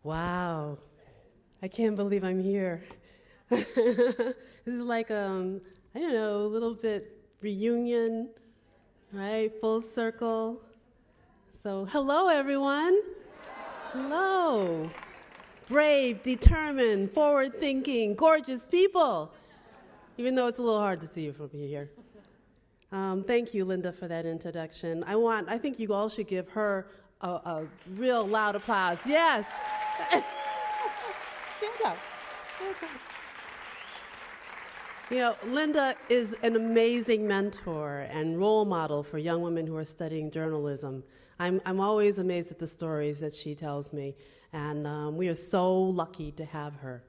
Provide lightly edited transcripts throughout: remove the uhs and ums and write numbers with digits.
Wow, I can't believe I'm here. This is like, I don't know, a little bit reunion, right? Full circle. So, hello, everyone. Hello. Brave, determined, forward-thinking, gorgeous people. Even though it's a little hard to see you from here. Thank you, Linda, for that introduction. I think you all should give her a real loud applause. Yes. Stand up. You know, Linda is an amazing mentor and role model for young women who are studying journalism. I'm always amazed at the stories that she tells me, and we are so lucky to have her.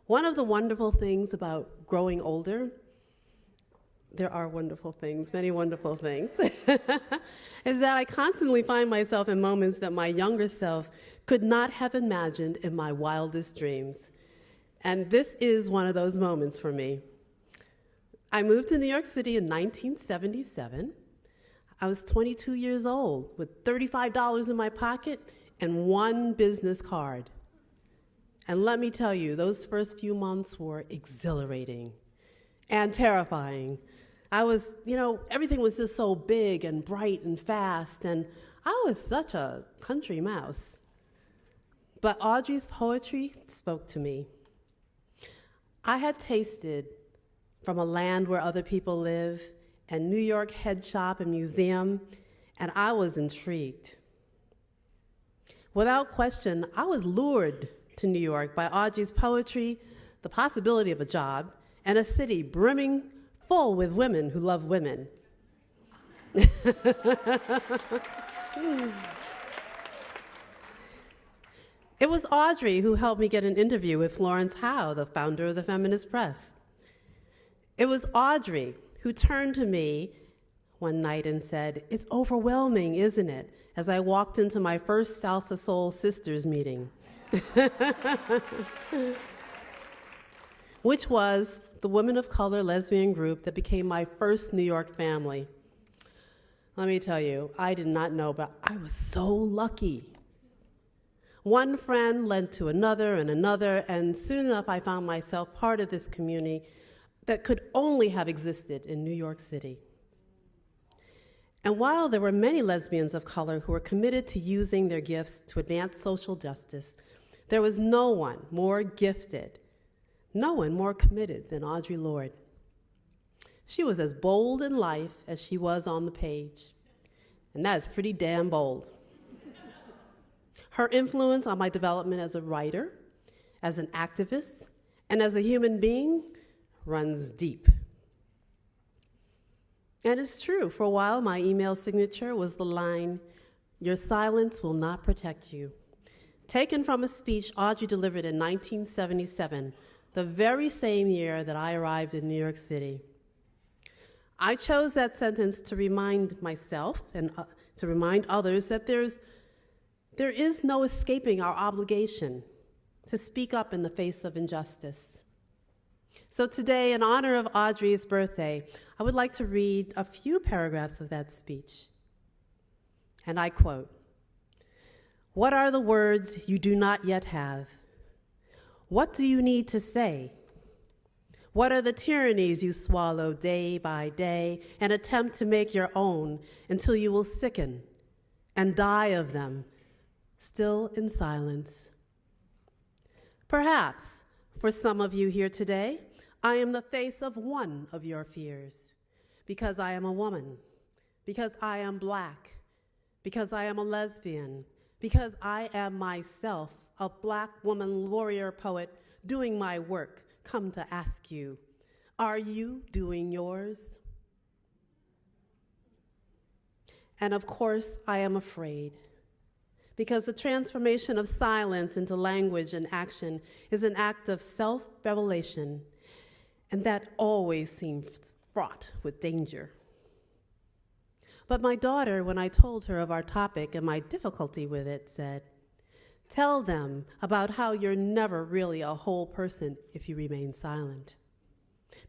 One of the wonderful things about growing older, there are wonderful things, many wonderful things, is that I constantly find myself in moments that my younger self could not have imagined in my wildest dreams. And this is one of those moments for me. I moved to New York City in 1977. I was 22 years old with $35 in my pocket and one business card. And let me tell you, those first few months were exhilarating and terrifying. Everything was just so big and bright and fast, and I was such a country mouse. But Audre's poetry spoke to me. I had tasted from a land where other people live, and New York head shop and museum, and I was intrigued. Without question, I was lured to New York by Audre's poetry, the possibility of a job, and a city brimming full with women who love women. It was Audre who helped me get an interview with Florence Howe, the founder of the Feminist Press. It was Audre who turned to me one night and said, "It's overwhelming, isn't it?" as I walked into my first Salsa Soul Sisters meeting. Which was the women of color lesbian group that became my first New York family. Let me tell you, I did not know, but I was so lucky. One friend led to another, and soon enough I found myself part of this community that could only have existed in New York City. And while there were many lesbians of color who were committed to using their gifts to advance social justice, there was no one more gifted, no one more committed than Audre Lorde. She was as bold in life as she was on the page, and that is pretty damn bold. Her influence on my development as a writer, as an activist, and as a human being runs deep. And it's true, for a while my email signature was the line, "Your silence will not protect you," taken from a speech Audre delivered in 1977, the very same year that I arrived in New York City. I chose that sentence to remind myself and to remind others that there is no escaping our obligation to speak up in the face of injustice. So today, in honor of Audre's birthday, I would like to read a few paragraphs of that speech. And I quote, "What are the words you do not yet have? What do you need to say? What are the tyrannies you swallow day by day and attempt to make your own until you will sicken and die of them, still in silence? Perhaps, for some of you here today, I am the face of one of your fears, because I am a woman, because I am Black, because I am a lesbian, because I am myself a Black woman warrior poet doing my work, come to ask you, are you doing yours? And of course, I am afraid, because the transformation of silence into language and action is an act of self-revelation, and that always seems fraught with danger. But my daughter, when I told her of our topic and my difficulty with it, said, "Tell them about how you're never really a whole person if you remain silent.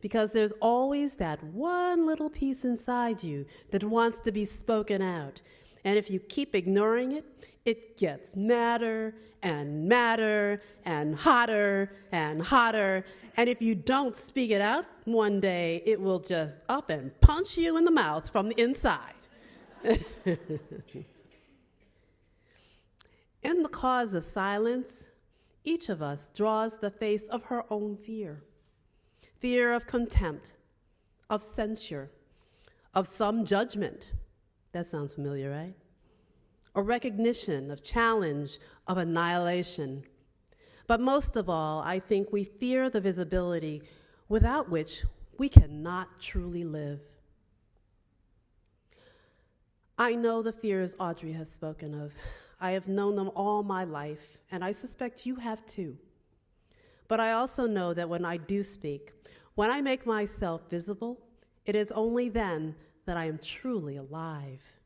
because there's always that one little piece inside you that wants to be spoken out. And if you keep ignoring it, it gets madder and madder and hotter and hotter. And if you don't speak it out, one day it will just up and punch you in the mouth from the inside. In the cause of silence, each of us draws the face of her own fear. Fear of contempt, of censure, of some judgment. That sounds familiar, right? Or recognition, of challenge, of annihilation. But most of all, I think we fear the visibility without which we cannot truly live. I know the fears Audre has spoken of. I have known them all my life, and I suspect you have too. But I also know that when I do speak, when I make myself visible, it is only then that I am truly alive.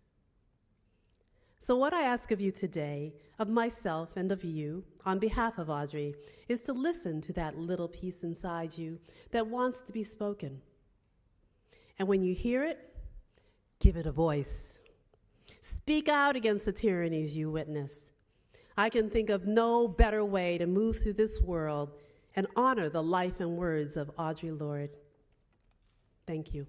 So what I ask of you today, of myself and of you, on behalf of Audre, is to listen to that little piece inside you that wants to be spoken. And when you hear it, give it a voice. Speak out against the tyrannies you witness. I can think of no better way to move through this world and honor the life and words of Audre Lorde. Thank you.